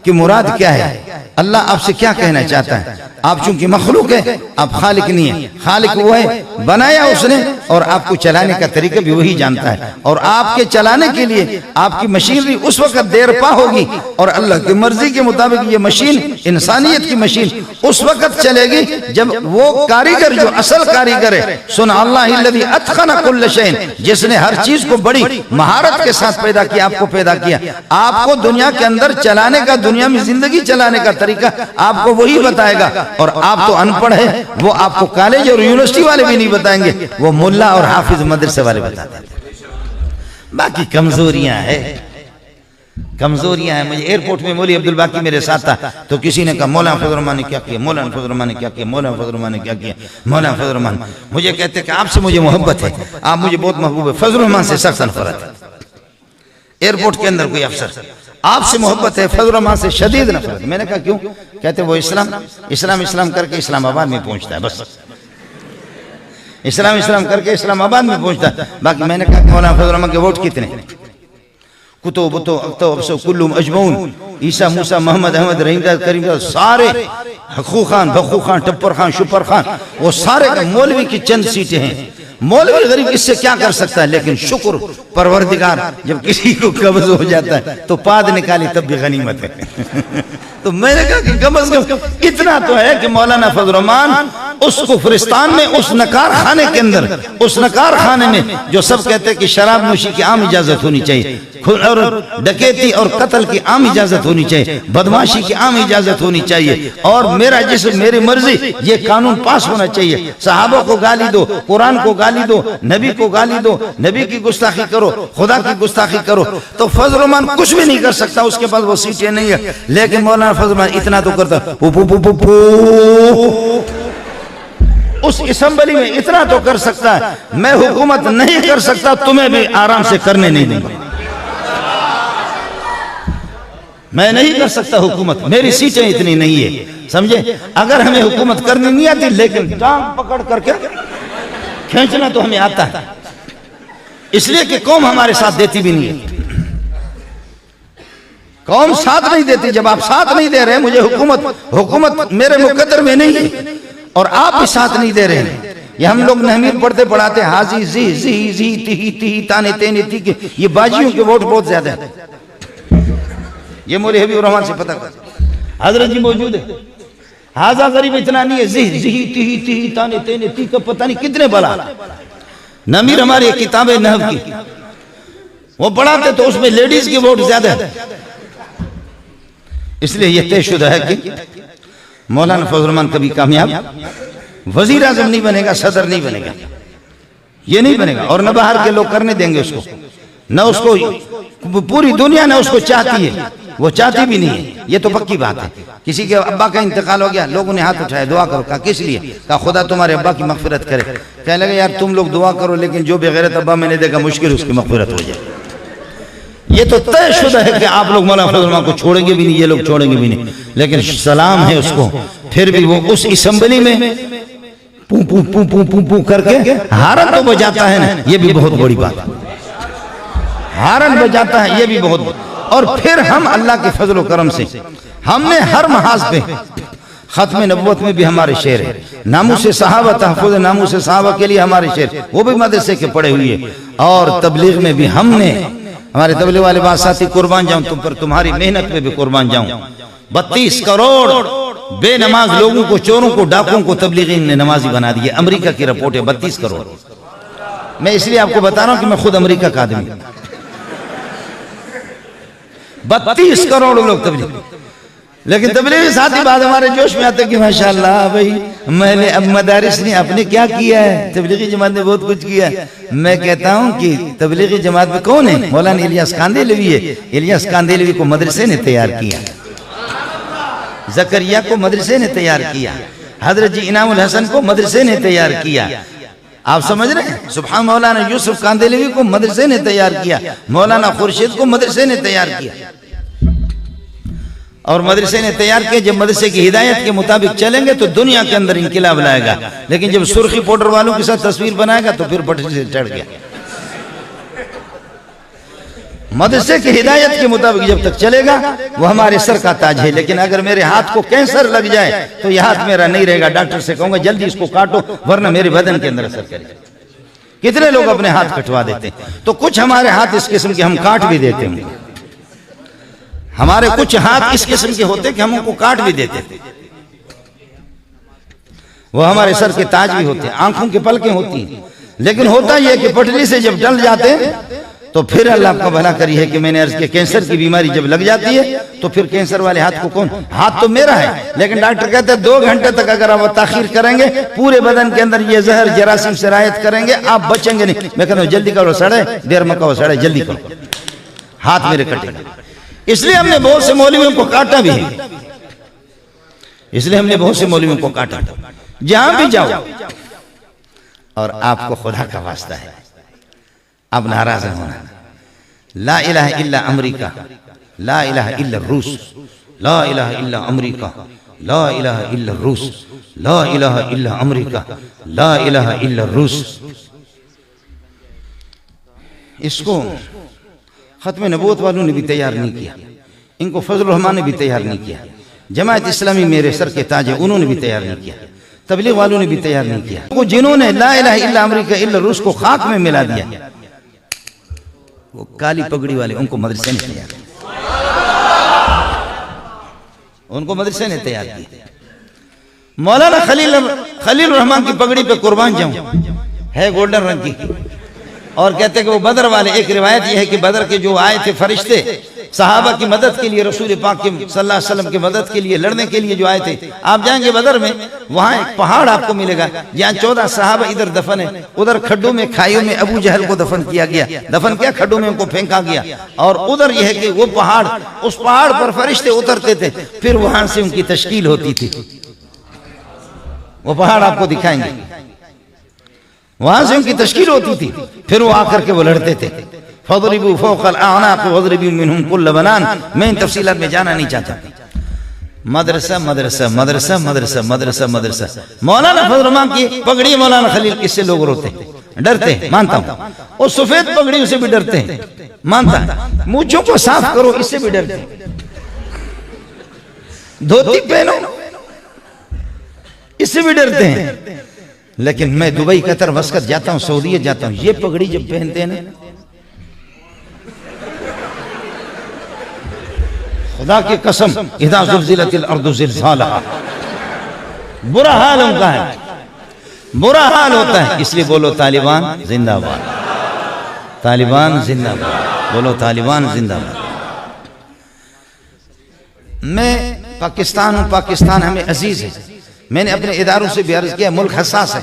की मुराद क्या है, अल्लाह आपसे क्या कहना चाहता है। आप चूंकि मखलूक है, आप खालिक नहीं है, खालिक वो है, बनाया उसने और आपको चलाने का तरीका भी वही जानता है। और आपके चलाने के लिए आपकी मशीनरी उस वक्त देर पा होगी और अल्लाह की मर्जी के मुताबिक ये मशीन, इंसानियत की मशीन उस वक्त चलेगी जब वो कारीगर जो असल कारीगर है, सुन अल्लाहुल्लज़ी अत्क़ना कुल्ल शैइन, जिसने हर चीज को बड़ी महारत के साथ पैदा किया, आपको पैदा किया, आपको दुनिया के अंदर चलाने का, दुनिया में जिंदगी चलाने का तरीका आपको वही बताएगा। और आप तो अनपढ़ है, वो आपको कॉलेज और यूनिवर्सिटी वाले भी नहीं बताएंगे, वो मुल्ला और हाफिज मदरसे वाले बताते हैं। बाकी कमजोरियां है, कमजोरियां हैं। मुझे एयरपोर्ट में मौलवी अब्दुल बाकी मेरे साथ था, तो किसी ने कहा मौलाना फजल रहमान ने क्या किया, मौलाना फजल रहमान ने क्या किया, मौलाना फजल रहमान ने क्या किया, मौलाना फजल रहमान। मुझे कहते कि आपसे मुझे मोहब्बत है, आप मुझे बहुत महबूब है, फजल रहमान से सख्त नफरत है। एयरपोर्ट के अंदर कोई अफसर आपसे मोहब्बत है, फजल रहमान से शदीद नफरत। मैंने कहा क्यों? कहते वो इस्लाम इस्लाम इस्लाम करके इस्लामाबाद में पहुंचता है, बस इस्लाम इस्लाम करके इस्लामाबाद में पहुंचता है। बाकी मैंने कहा मौलाना फजल रहमान के वोट कितने? कुतुब तो कुल्लुम अजमऊन, ईसा मूसा मोहम्मद अहमद रहीमदाद करीमदाद सारे, हकू खान भक्कू खान टप्पर खान शुपर खान, वो सारे मौलवी की चंद सीटें हैं। मौलवी गरीब इससे क्या कर सकता है, लेकिन शुक्र परवरदिगार जब किसी को कब्ज हो जाता है तो पाद निकाली तब भी गनीमत है। तो मैंने कहा कि कम अज कम इतना तो है कि मौलाना फजल रहमान उस कुफरिस्तान में, उस नकार खाने के अंदर, उस नकार खाने में जो सब कहते हैं कि शराब नोशी की आम इजाजत होनी चाहिए, और डकैती और कत्ल की आम इजाजत होनी चाहिए, बदमाशी की आम इजाजत होनी चाहिए, और मेरा जिस्म मेरी मर्जी, ये कानून पास होना चाहिए। सहाबा को गाली दो, कुरान को गाली दो, नबी को गाली दो, नबी की गुस्ताखी करो, खुदा की गुस्ताखी करो, तो फजल रहमान कुछ भी नहीं कर सकता, उसके पास वो सीटें नहीं है। लेकिन मौलाना फजल रहमान इतना तो करता, उस असेंबली में इतना तो कर सकता है, मैं हुकूमत नहीं कर सकता, तुम्हें भी आराम से करने नहीं दूंगा, मैं नहीं कर सकता हुकूमत, मेरी सीटें इतनी नहीं है, समझे। अगर हमें हुकूमत करनी नहीं आती, लेकिन टांग पकड़ करके खींचना तो हमें आता है, इसलिए कि कौम हमारे साथ देती भी नहीं है, कौम साथ नहीं देती। जब आप साथ नहीं दे रहे, मुझे हुकूमत मेरे मुकद्दर में नहीं है और आप भी साथ नहीं दे रहे हैं, ये हम लोग नहमीर पढ़ते पढ़ाते हाजी जी जी जी ती ती ताने तेने ती के, ये बाजियों के वोट बहुत ज्यादा है। ये मौलवी हबीब रहमान से पता कर, हजरत जी मौजूद है। हाजा गरीब इतना नहीं है, जी जी ती ती ताने तेने ती का पता नहीं कितने बला। नमीर हमारी किताब है नहव की, वो पढ़ाते तो उसमें लेडीज के वोट ज्यादा है। इसलिए यह तयशुदा है कि मौलाना फजल रहमान कभी कामयाब वजीर आजम नहीं बनेगा, सदर नहीं बनेगा, ये नहीं बनेगा। और न बाहर के लोग करने देंगे उसको, न उसको पूरी दुनिया ने उसको चाहती है, वो चाहती भी नहीं है। ये तो पक्की बात है। किसी के अब्बा का इंतकाल हो गया, लोगों ने हाथ उठाया, दुआ करो। कहा किस लिए? कहा खुदा तुम्हारे अब्बा की मगफिरत करे। कहने लगे यार तुम लोग दुआ करो, लेकिन जो बेगैरत अब्बा मैंने देखा मुश्किल उसकी मगफिरत हो जाए। ये तो तयशुदा है कि आप लोग मौलाना फजल रहमान को छोड़ेंगे भी नहीं, ये लोग छोड़ेंगे भी नहीं। लेकिन सलाम है उसको, फिर भी वो उस असेंबली में पू पू पू पू पू पू करके हारन तो बजाता है ना, ये भी बहुत बड़ी बात है। हारन बजाता है, ये भी बहुत। और फिर हम अल्लाह के फजल करम से हमने हर महाज पे खत्म नबुवत में भी हमारे शेर है, नामूस सहाबा तहफ़्फ़ुज़ नामूस सहाबा के लिए हमारे शेर, वो भी मदरसे के पढ़े हुए। और तबलीग में भी हमने, हमारे तबलीग वाले बात साथी कुर्बान जाऊं तुम पर, तुम्हारी मेहनत में भी कुर्बान जाऊं। 32 करोड़ बेनमाज लोगों को, चोरों को, डाकुओं को तबलीगी ने नमाजी बना दिए। अमेरिका की रिपोर्ट है 32 करोड़। मैं इसलिए आपको बता रहा हूं कि मैं खुद अमेरिका का आदमी। 32 करोड़ लोग तबलीग। लेकिन तबलीगी साथी बाद हमारे जोश में आते कि माशाअल्लाह भाई मैंने अब मदारिस ने अपने क्या किया है, तबलीगी जमात ने बहुत कुछ किया है। मैं कहता हूं कि तबलीगी जमात में कौन है? मौलाना इलियास कांदेलवी है। इलियास कांदेलवी को मदरसे ने तैयार किया, जकरिया को मदरसे ने तैयार किया, हजरत जी इनामुल हसन को मदरसे ने तैयार किया। आप समझ रहे हैं? सुभान मौलाना यूसुफ कांदेलवी को मदरसे ने तैयार किया, मौलाना खुर्शीद को मदरसे ने तैयार किया। और मदरसे ने तैयार किया। जब मदरसे की हिदायत के मुताबिक चलेंगे तो दुनिया के अंदर इंकिलाब लाएगा, लेकिन जब सुर्खी पाउडर वालों के साथ तस्वीर बनाएगा तो फिर पटरी से चढ़ गया। मदरसे की हिदायत के मुताबिक जब तक चलेगा वो हमारे सर का ताज है। लेकिन अगर मेरे हाथ को कैंसर लग जाए तो यह हाथ मेरा नहीं रहेगा। डॉक्टर से कहूंगा जल्दी इसको काटो वरना मेरे बदन के अंदर असर करेगा। कितने लोग अपने हाथ कटवा देते हैं। तो कुछ हमारे हाथ इस किस्म के हम काट भी देते हैं। हमारे कुछ हाथ इस किस्म के होते कि हम उनको काट भी देते थे। वो हमारे सर के ताज भी होते, आंखों की पलकें होती हैं। लेकिन होता यह कि पटरी से जब डल जाते तो फिर अल्लाह आपका भला करी है कि मैंने अर्ज किया कैंसर की बीमारी जब लग जाती है तो फिर कैंसर वाले हाथ को कौन? हाथ तो मेरा है, लेकिन डॉक्टर कहते हैं 2 घंटे तक अगर आप ताखीर करेंगे पूरे बदन के अंदर ये जहर जरासीम से रायत करेंगे, आप बचेंगे नहीं। मैं कहता हूँ जल्दी करो, सड़े देर मका सड़े, जल्दी करो, हाथ मेरे कटेगा। इसलिए हमने बहुत से मौलवियों को काटा भी है। इसलिए हमने बहुत से मौलवियों को काटा। जहां भी जाओ, और आपको खुदा का वास्ता है आप नाराज होना। ला इलाहा इल्ला अमरीका, ला इलाहा इल्ला रूस, ला इलाहा इल्ला अमरीका, ला इलाहा इल्ला रूस, ला इलाहा इल्ला अमरीका, ला इलाहा इल्ला रूस। इसको खत्म नबूवत वालों ने भी तैयार नहीं किया, इनको फजल रहमान ने भी तैयार नहीं किया, जमात इस्लामी मेरे सर के ताज है उन्होंने भी तैयार नहीं किया, तबलीग वालों ने भी तैयार नहीं किया। वो जिन्होंने ला इलाहा इल्ला अमरीका इल्ला रूस को खाक में मिला दिया, वो काली पगड़ी वाले, उनको मदरसे ने तैयार किया, उनको मदरसे ने तैयार किया। मौलाना खलील रहमान की पगड़ी पे कुर्बान जाऊं है गोल्डन रंग की, और कहते कि वो बदर वाले, एक रिवायत यह है कि बदर के जो आए थे फरिश्ते सहाबा की मदद के लिए, रसूल पाक के सल्लल्लाहु अलैहि वसल्लम की मदद के लिए, लड़ने के लिए जो आए थे, आप जाएंगे बदर में, वहां एक पहाड़ आपको मिलेगा जहाँ 14 सहाबा इधर दफन है, उधर खड्डों में खाइयों में अबू जहल को दफन किया गया, दफन किया खड्डों में उनको फेंका गया। और उधर यह है कि वो पहाड़, उस पहाड़ पर फरिश्ते उतरते थे, फिर वहां से उनकी तश्कील होती थी। वो पहाड़ आपको दिखाएंगे, वहां से उनकी तश्कील होती थी, फिर वो आकर के वो लड़ते थे। फदरिबू फौकल आनाक वदरिबू मिनहुम कुल्ल बनान। मैं इन तफसीलात में जाना नहीं चाहता। मदरसा मदरसा मदरसा मदरसा मदरसा मदरसा। मौलाना फजल रहमान की पगड़ी, मौलाना खलील, इससे लोग रोते डरते, मानता हूं। और सफेद पगड़ी से भी डरते हैं, मानता है। मूंछों को साफ करो, इससे भी डरते हैं। धोती पहनो, इससे भी डरते हैं। लेकिन मैं दुबई, कतर, मस्कत जाता हूँ, सऊदीया जाता हूँ, ये पगड़ी जब पहनते हैं ना, खुदा की कसम, इज़ा ज़ुल्ज़िलतिल अर्दु ज़िलज़ालहा, बुरा हाल उनका है, बुरा हाल होता है। इसलिए बोलो तालिबान जिंदाबाद, तालिबान जिंदाबाद, बोलो तालिबान जिंदाबाद। मैं पाकिस्तान हूँ, पाकिस्तान हमें अजीज है। मैंने अपने इदारों से भी अर्ज किया, मुल्क हसास है।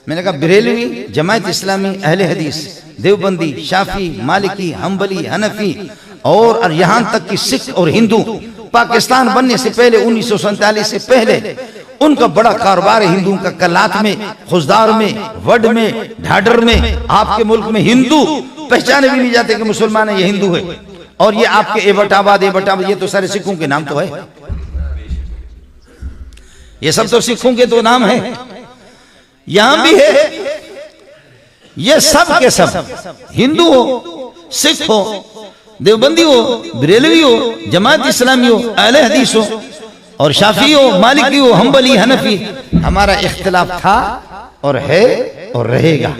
मैंने कहा बरेलवी, जमात इस्लामी, अहले हदीस, देवबंदी, शाफी, मालिकी, हम्बली, हनफी और यहाँ तक कि सिख और हिंदू, पाकिस्तान बनने से पहले 1947 से पहले उनका बड़ा कारोबार है हिंदुओं का। कलात में, खुजदार में, वड में, ढाडर में, आपके मुल्क में हिंदू पहचाने भी नहीं जाते कि मुसलमान है, ये हिंदू है। और ये आपके एबटाबाद, ये तो सारे सिखों के नाम तो है, ये सब तो सिखों के तो नाम है। यहां भी है, ये सब के सब हिंदू हो, सिख हो, देवबंदी हो, बरेलवी हो, जमात इस्लामी हो, अहले हदीस हो और शाफी हो, मालिकी हो, हम्बली, हनफी, हमारा इख्तिलाफ था और है और रहेगा।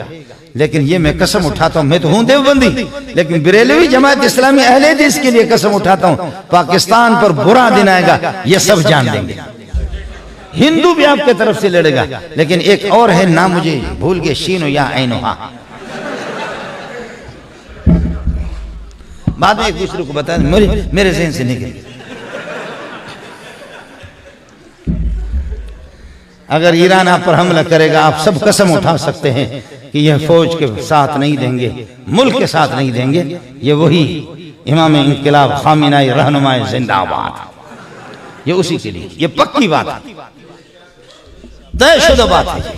लेकिन ये मैं कसम उठाता हूं, मैं तो हूं देवबंदी, लेकिन बरेलवी, जमात इस्लामी, अहले हदीस के लिए कसम उठाता हूं, पाकिस्तान पर बुरा दिन आएगा, ये सब जान देंगे। हिंदू भी आपके तरफ से लड़ेगा, लेकिन एक और है, नाम मुझे भूल गए, शीनो या ऐनो, हाँ, बाद में एक दूसरे को बता दें, मेरे ज़हन से निकल। अगर ईरान आप पर हमला करेगा, आप सब कसम उठा सकते हैं कि यह फौज के साथ नहीं देंगे, मुल्क के साथ नहीं देंगे, ये वही इमाम इंकिलाब खामिनाई रहनुमाए जिंदाबाद, ये उसी के लिए, ये पक्की बात है, तयशुदा बात है।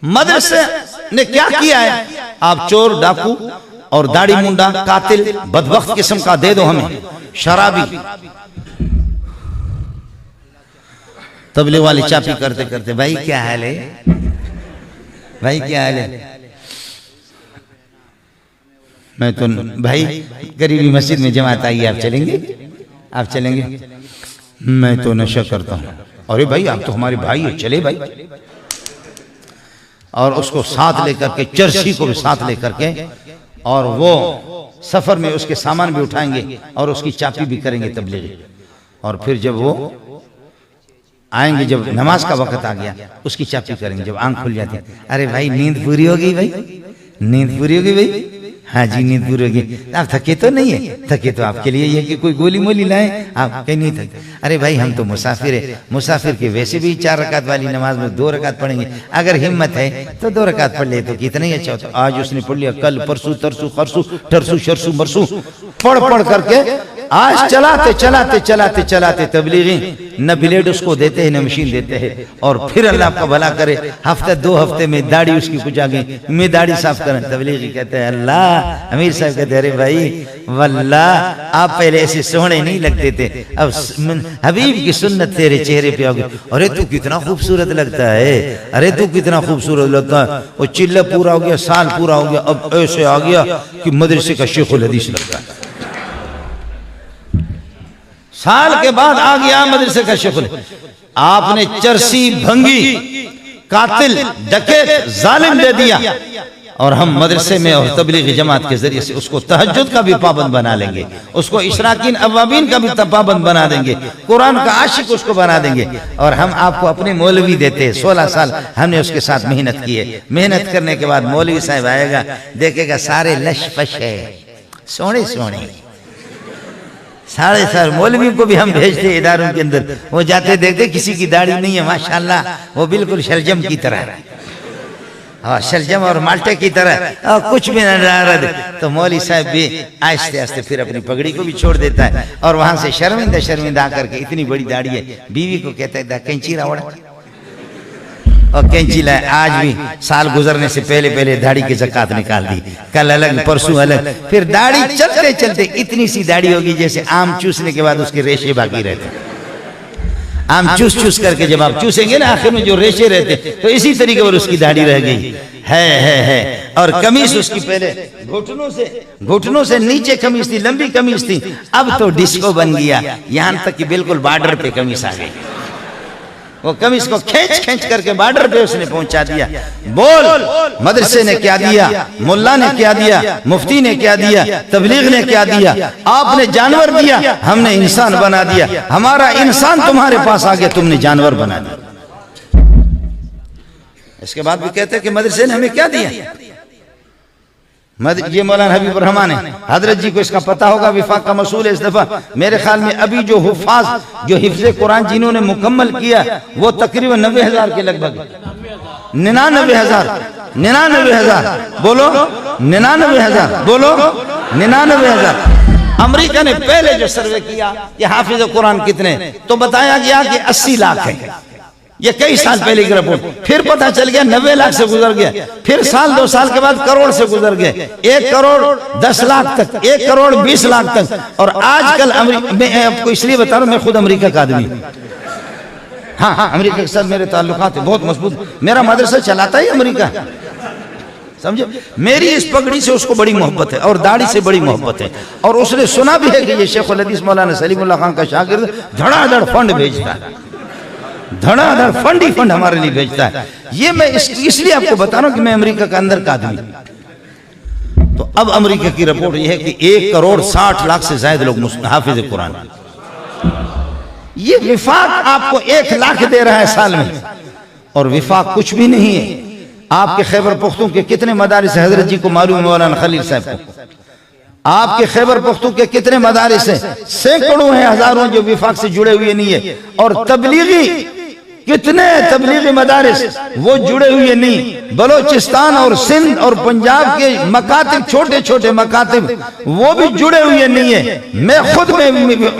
मदरसे ने क्या किया है? आप चोर, डाकू और दाढ़ी मुंडा, कातिल, बदबख्त किस्म का दे दो हमें, शराबी, तबलीग वाली चापी करते करते, भाई क्या हाल है, भाई क्या हाल है, मैं तो भाई करीबी मस्जिद में जमात आई है, आप चलेंगे, आप चलेंगे, मैं तो नशा करता हूँ, अरे भाई आप तो हमारे भाई हो, चले भाई, और उसको साथ लेकर के, चर्ची को भी साथ लेकर के, और वो सफर में उसके सामान भी उठाएंगे और उसकी चापी भी करेंगे तबलीग। और फिर जब वो आएंगे, जब नमाज का वक्त आ गया, उसकी चापी करेंगे। जब आंख खुल जाती, अरे भाई नींद पूरी हो गई, भाई नींद पूरी हो गई भाई, हाँ जी नींद पूरी हो गई, आप थके तो नहीं है? थके तो आपके लिए ये कि कोई गोली मोली लाए, आप कहीं नहीं थके। अरे भाई हम तो मुसाफिर है, मुसाफिर के वैसे भी 4 रकात वाली नमाज में 2 रकात पढ़ेंगे, अगर हिम्मत है तो 2 रकात पढ़ ले तो कितना ही अच्छा होता। आज उसने पढ़ लिया, कल परसों तरसू खरसू ठरसू शरसू मरसू पढ़ पढ़ करके आज चलाते चलाते चलाते चलाते तबलीगी न ब्लेड उसको देते हैं न मशीन देते हैं। और फिर अल्लाह आपका भला करे, हफ्ते 2 हफ्ते में दाढ़ी उसकी कुछ आ गई, मैं दाढ़ी साफ करें, तबलीगी कहते हैं अल्लाह, अमीर साहब कहते अरे भाई वल्लाह आप पहले ऐसे सोहने नहीं लगते थे, अब हबीब की सुन्नत तेरे चेहरे पे आ गई, अरे तू कितना खूबसूरत लगता है, अरे तू कितना खूबसूरत लगता है। वो चिल्ला पूरा हो गया, साल पूरा हो गया, अब ऐसे आ गया कि मदरसे का शेखुल हदीस लगता है। साल के बाद आ गया मदरसे का शेखुल, आपने चरसी, भंगी, कातिल, डकैत, जालिम दे दिया, और हम मदरसे में और तबलीगी जमात के जरिए से उसको तहज्जुद का भी पाबंद बना लेंगे, उसको इशराकीन अवाबीन का भी पाबंद बना देंगे, कुरान का आशिक उसको बना देंगे। और हम आपको अपने मौलवी देते हैं, 16 साल हमने उसके साथ मेहनत की है। मेहनत करने के बाद मौलवी साहब आएगा, देखेगा सारे लश फश है, सोने सोने सारे मौलवियों को भी हम भेजते इदारों के अंदर, वो जाते देखते किसी की दाढ़ी नहीं है, माशाल्लाह वो बिल्कुल शलजम की तरह, हाँ शलजम और माल्टे की तरह कुछ भी न रहा, तो मौलवी साहब भी आहिस्ते आहिस्ते फिर अपनी पगड़ी को भी छोड़ देता है, और वहां से शर्मिंदा शर्मिंदा आकर के, इतनी बड़ी दाढ़ी है, बीवी को कहता है कैंची रावड़ा, और कैंची लाए। आज भी साल गुजरने से पहले पहले दाढ़ी की ज़कात निकाल दी, कल अलग परसों अलग, फिर दाढ़ी चलते चलते इतनी सी दाढ़ी होगी जैसे आम चूसने के बाद उसके रेशे बाकी रहते। आम चूस चूस करके जब आप चूसेंगे ना, आखिर में जो रेशे रहते, तो इसी तरीके पर उसकी दाढ़ी रह गई है। और कमीज उसकी पहले घुटनों से नीचे कमीज थी, लंबी कमीज थी, अब तो डिस्को बन गया, यहाँ तक कि बिल्कुल बॉर्डर पे कमीज आ गई। वो कमीज को खींच खींच करके बॉर्डर पे उसने पहुंचा दिया। बोल, मदरसे ने क्या दिया, मुल्ला ने क्या दिया, मुफ्ती ने क्या दिया, तबलीग ने क्या दिया? आपने जानवर दिया, हमने इंसान बना दिया। हमारा इंसान तुम्हारे पास आ गया, तुमने जानवर बना दिया। इसके बाद भी कहते हैं कि मदरसे ने हमें क्या दिया। ये मौलाना हबीब रहमान है, हजरत जी को इसका पता होगा, विफाक का मसूल है इस दफा। मेरे ख्याल में अभी जो हुफाज, जो हिफ्ज़े कुरान जिन्होंने मुकम्मल किया वो तकरीबन 90,000 के लगभग, 99,000 बोलो, 99,000 बोलो, 99,000। अमेरिका ने पहले जो सर्वे किया कि हाफिज कुरान कितने, तो बताया गया कि 80 लाख है। ये कई साल पहले की रिपोर्ट, फिर पता चल गया 90 लाख से गुजर गया, फिर साल 2 साल के बाद करोड़ से गुजर गए, 1 करोड़ 10 लाख तक, 1 करोड़ 20 लाख तक। और आजकल मैं आपको इसलिए बता रहा हूं, मैं खुद अमेरिका का आदमी, हाँ, अमेरिका के साथ मेरे ताल्लुकात है बहुत मजबूत। मेरा मदरसा चलाता ही अमेरिका, समझे। मेरी इस पगड़ी से उसको बड़ी मोहब्बत है और दाढ़ी से बड़ी मोहब्बत है। और उसने सुना भी है कि ये शेख उल हदीस मौलाना सलीमुल्लाह खान का शागिर्द धड़ाधड़ फंड भेजता है, धड़ाधड़ फंड ही फंड हमारे लिए भेजता है। ये मैं इसलिए आपको बता रहा हूं कि मैं अमेरिका का अंदर का आदमी। तो अब अमेरिका की रिपोर्ट यह है कि 1 करोड़ 60 लाख से ज्यादा लोग हाफिज कुरान। ये विफाक आपको 1 लाख दे रहा है साल में, और विफाक कुछ भी नहीं है। आपके खैबर पुख्तून के कितने मदारिस है, हजरत जी को मालूम है, मौलाना खलील साहब को। आपके खैबर पुख्तून के कितने मदारिस हैं, सैकड़ों हैं, हजारों जो विफाक से जुड़े हुए नहीं है। और तबलीगी कितने तबलीगी मदारिस वो जुड़े हुए नहीं। बलोचिस्तान और सिंध और पंजाब के मकातिब, छोटे छोटे मकातिब, वो भी जुड़े हुए नहीं है। मैं खुद में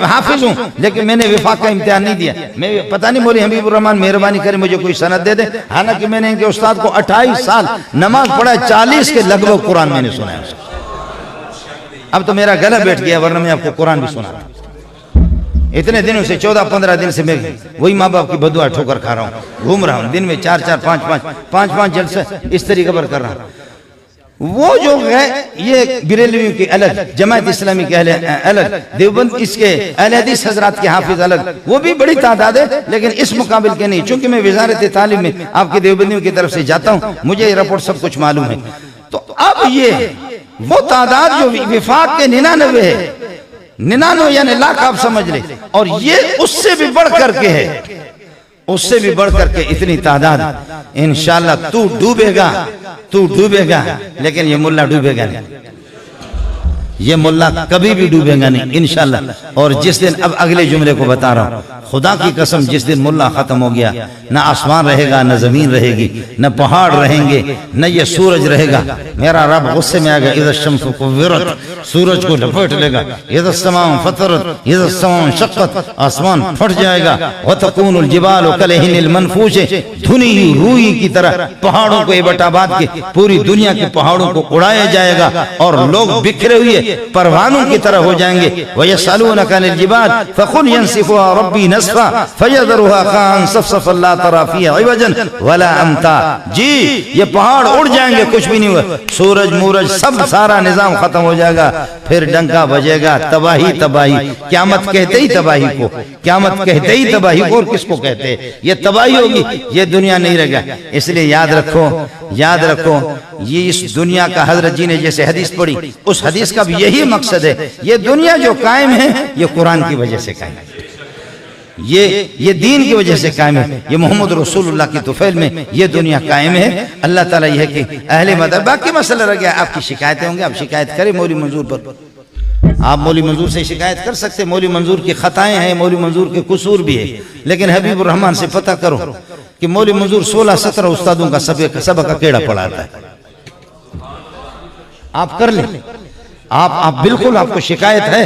हाफिज हूँ, लेकिन मैंने विफाक का इम्तिहान नहीं दिया। मैं पता नहीं, मौलवी हबीबुर रहमान मेहरबानी करे मुझे कोई सनद दे दे। हालांकि मैंने इनके उस्ताद को 28 साल नमाज पढ़ा, 40 के लगभग कुरान मैंने सुना है। अब तो मेरा गला बैठ गया, वरना मैं आपको कुरान भी सुना। इतने दिनों से 14-15 दिन से मैं वही माँ बाप की बदुआ ठोकर खा रहा हूँ, घूम रहा हूँ, दिन में 4-4, 5-5 जलसे इस तरीके पर कर रहा हूँ। वो जो है ये बिरेलवी के अलग, जमात इस्लामी के अलग, देवबंद इसके अहले हदीस हजरात के हाफिज अलग, वो भी बड़ी तादाद है, लेकिन इस मुकाबिल के नहीं। चूंकि मैं वजारत तालीम में आपके देवबंदियों की तरफ से जाता हूँ, मुझे ये रिपोर्ट सब कुछ मालूम है। तो अब ये वो तादाद जो विफाक के 99 है, 99 यानी लाख आप समझ ले, और ये उससे भी बढ़ करके है, उससे भी बढ़ करके इतनी तादाद। इंशाल्लाह तू डूबेगा, लेकिन ये मुल्ला डूबेगा नहीं, ये मुल्ला कभी भी डूबेगा नहीं इंशाल्लाह। और जिस दिन, अब अगले जुमले को बता रहा हूँ, खुदा की कसम, जिस दिन मुल्ला खत्म हो गया, न आसमान रहेगा, न जमीन रहेगी, न पहाड़ रहेंगे, न ये सूरज रहेगा। मेरा रब गुस्से में आएगा, इधर शम्स कुव्विरत, सूरज को लपेट लेगा, इधर समाम फतरत, इधर समाम शक्कत, आसमान फट जाएगा। व तकूनुल जिबालु कलहिनिल मनफूश, धुनी रूई की तरह पहाड़ों को एबटाबाद के, पूरी दुनिया के पहाड़ों को उड़ाया जाएगा, और लोग बिखरे हुए परवानों की तरह हो जाएंगे। व यसअलूनका अनिल जिबाल फकुल यंसिफुहा रब्बी नस्फा फयदरुहा खान सफसफा ला तरा फीहा इवजन वला अमता। जी, ये पहाड़ उड़ जाएंगे, कुछ भी नहीं हुआ, सूरज मूरज सब सारा निजाम खत्म हो जाएगा, फिर डंका बजेगा, तबाही तबाही। क़यामत कहते ही तबाही को, क़यामत कहते ही तबाही को, और किसको कहते हैं? ये तबाही होगी, ये दुनिया नहीं रहेगा। इसलिए याद रखो, ये इस दुनिया का, हजरत जी ने जैसे हदीस पढ़ी, उस हदीस का भी यही मकसद है। ये दुनिया जो कायम है, ये कुरान की वजह से कायम है, ये दीन की वजह से कायम है, ये मोहम्मद रसूलुल्लाह की तुफैल में ये दुनिया कायम है। अल्लाह ताला यह कि अहले मदद, बाकी मसला रह गया, आपकी शिकायतें होंगी, आप शिकायत करें मौलवी मंजूर पर, आप मौलवी मंजूर से शिकायत कर सकते। मौलवी मंजूर की खताएं हैं, मौलवी मंजूर के कसूर भी है, लेकिन हबीबुर रहमान से पता करो कि मौलवी मंजूर 16-17 उस्तादों का सबक अकेला पढ़ाता है। आप कर लें, आप बिल्कुल, आपको शिकायत है,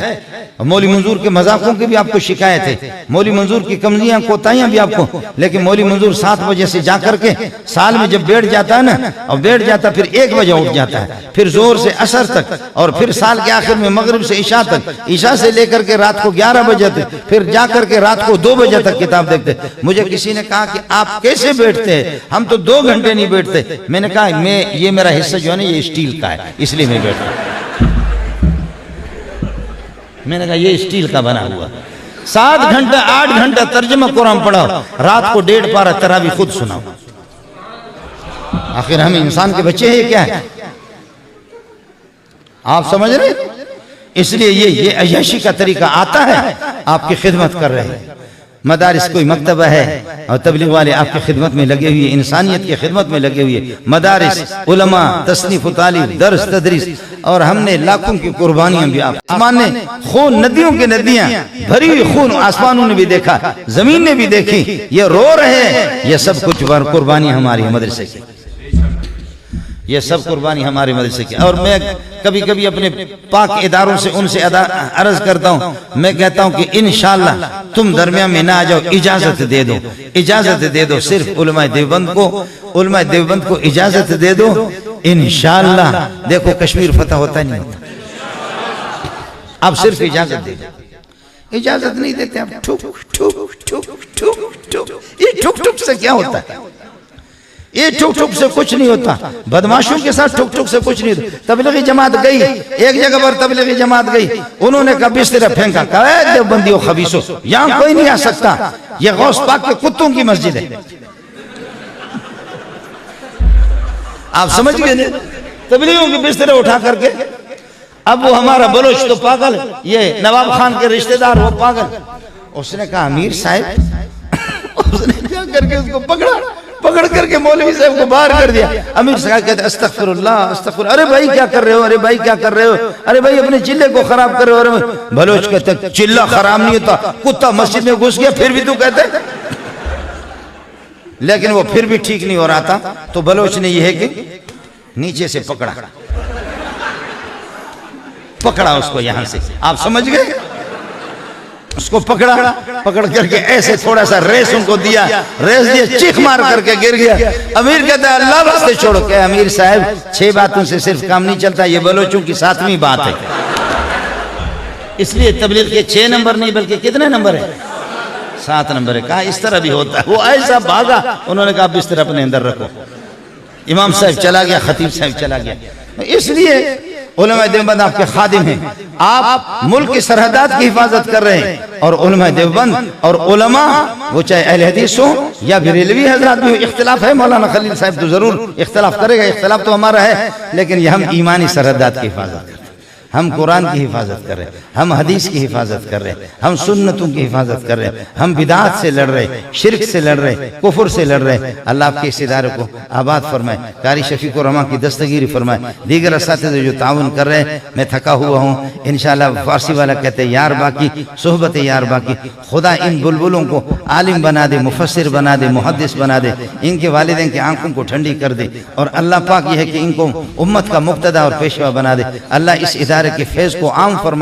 मौलवी मंजूर के मजाकों की भी आपको शिकायत है, मौलवी मंजूर की कमजियां कोताहियां भी आपको, लेकिन मौलवी मंजूर 7 बजे से जाकर के साल में जब बैठ जाता है ना, और बैठ जाता फिर 1 बजे उठ जाता है, फिर जोर से असर तक, और फिर साल के आखिर में मगरिब से ईशा तक, ईशा से लेकर के रात को 11 बजे तक, फिर जाकर के रात को 2 बजे तक किताब देखते। मुझे किसी ने कहा कि आप कैसे बैठते हैं, हम तो 2 घंटे नहीं बैठते। मैंने कहा ये मेरा हिस्सा जो है ना, ये स्टील का है, इसलिए मैं बैठता हूँ। मैंने कहा ये स्टील का बना हुआ, 7 घंटा 8 घंटा तर्जुमा कुरान पढ़ाओ, रात को 1.5 पारा तरावी खुद सुनाओ। आखिर हम इंसान के बच्चे हैं क्या है? आप समझ रहे? इसलिए ये अय्याशी का तरीका आता है, आपकी खिदमत कर रहे हैं। मदारिस कोई मकतबा है और तबलीग वाले आपकी खिदमत में लगे हुए, इंसानियत की खिदमत में लगे हुए। मदारिस, उलमा, तसनीफ तालीम, दर्स तदरीस, और हमने लाखों की कुर्बानियां भी आप आसमान ने खून, नदियों की नदियां भरी हुई खून आसमानों ने भी देखा, जमीन ने भी देखी, ये रो रहे हैं। ये सब कुछ कुर्बानी हमारी मदरसे की, ये सब कुर्बानी हमारे मदरसे की। और मैं कभी कभी अपने पाक इदारों से उनसे अर्ज करता हूँ, मैं कहता हूँ कि इंशाअल्लाह तुम दरमियान में ना आ जाओ, इजाजत दे दो, इजाजत दे दो। सिर्फ उलमाए देवबंद को इजाजत दे दो, इंशाअल्लाह देखो कश्मीर फतह होता नहीं होता। आप सिर्फ इजाजत दे दो। इजाजत नहीं देते आप, ठुक ठुक ठुक ठुक ठुक। ये ठुक ठुक से क्या होता है? ये ठुक ठुक से कुछ नहीं होता। बदमाशों के साथ ठुक ठुक से कुछ नहीं होता। तबलीगी जमात गई, एक जगह पर तबलीगी जमात गई, उन्होंने कहा बिस्तर फेंका, कहा देवबंदियों खबीसों, यहाँ कोई नहीं आ सकता, ये गौस पाक के कुत्तों की मस्जिद है। आप समझ गए? तबलीगों की बिस्तर उठा करके, अब वो हमारा बलोच तो पागल, ये नवाब खान के रिश्तेदार वो पागल। उसने कहा अमीर साहब, उसने क्या करके उसको पकड़ करके मौलवी साहब को बाहर कर दिया। अमीर साहब कहते अस्तगफिरुल्लाह अस्तगफिर। अरे भाई क्या कर रहे हो? अरे भाई क्या कर रहे हो? अरे भाई अपने चिल्ले को खराब कर रहे हो। अरे बलोच कहते चिल्ला खराब नहीं होता, कुत्ता मस्जिद में घुस गया फिर भी तू कहते। लेकिन वो फिर भी ठीक नहीं हो रहा था, तो बलोच ने यह है कि नीचे से पकड़ा उसको यहां से। आप समझ गए? उसको पकड़ करके ऐसे थोड़ा सा रेस उनको दिया, रेस दिया, चीख मार करके गिर गया। अमीर कहता है अल्लाह वास्ते छोड़ो। क्या अमीर साहब 6 बातों से सिर्फ काम नहीं चलता, ये बलोचों की 7वीं बात है। इसलिए तबलीग के 6 नंबर नहीं बल्कि कितने नंबर है? 7 नंबर है। कहा इस तरह भी होता है। वो ऐसा भागा, उन्होंने कहा बिस्तर अपने अंदर रखो। इमाम साहब चला गया, खतीब साहब चला गया। इसलिए उलमा देवबंद आपके खादिम हैं, आप मुल्क की सरहदात की हिफाजत कर रहे हैं। और उलमा देवबंद और उलमा, वो चाहे अहले हदीस हो या बरेलवी हजरात भी हो, इख्तिलाफ है। मौलाना खलील साहब तो जरूर इख्तिलाफ करेगा, इख्तिलाफ तो हमारा है, लेकिन ये हम ईमानी सरहदात की हिफाजत करते हैं। हम कुरान की हिफाजत कर रहे हैं, हम हदीस की हिफाजत कर रहे हैं, हम सुन्नतों की हिफाजत कर रहे हैं, हम बिदात से लड़ रहे हैं, शिरक से लड़ रहे हैं, कुफर से लड़ रहे हैं। अल्लाह आपके इस इदारे को आबाद फरमाए, कारी शफीक और रहमा की दस्तगीरी फरमाए। दीगर असातिज़ा जो ताउन कर रहे हैं, मैं थका हुआ हूँ। इंशाअल्लाह फारसी वाला कहते हैं यार बाकी सोहबत यार बाकी। खुदा इन बुलबुलों को आलिम बना दे, मुफस्सिर बना दे, मुहद्दिस बना दे, इनके वालिदैन की आंखों को ठंडी कर दे। और अल्लाह पाक ये है कि इनको उम्मत का मुक्तदा और पेशवा बना दे। अल्लाह इस इदारे के फैज़ को आम फरमा।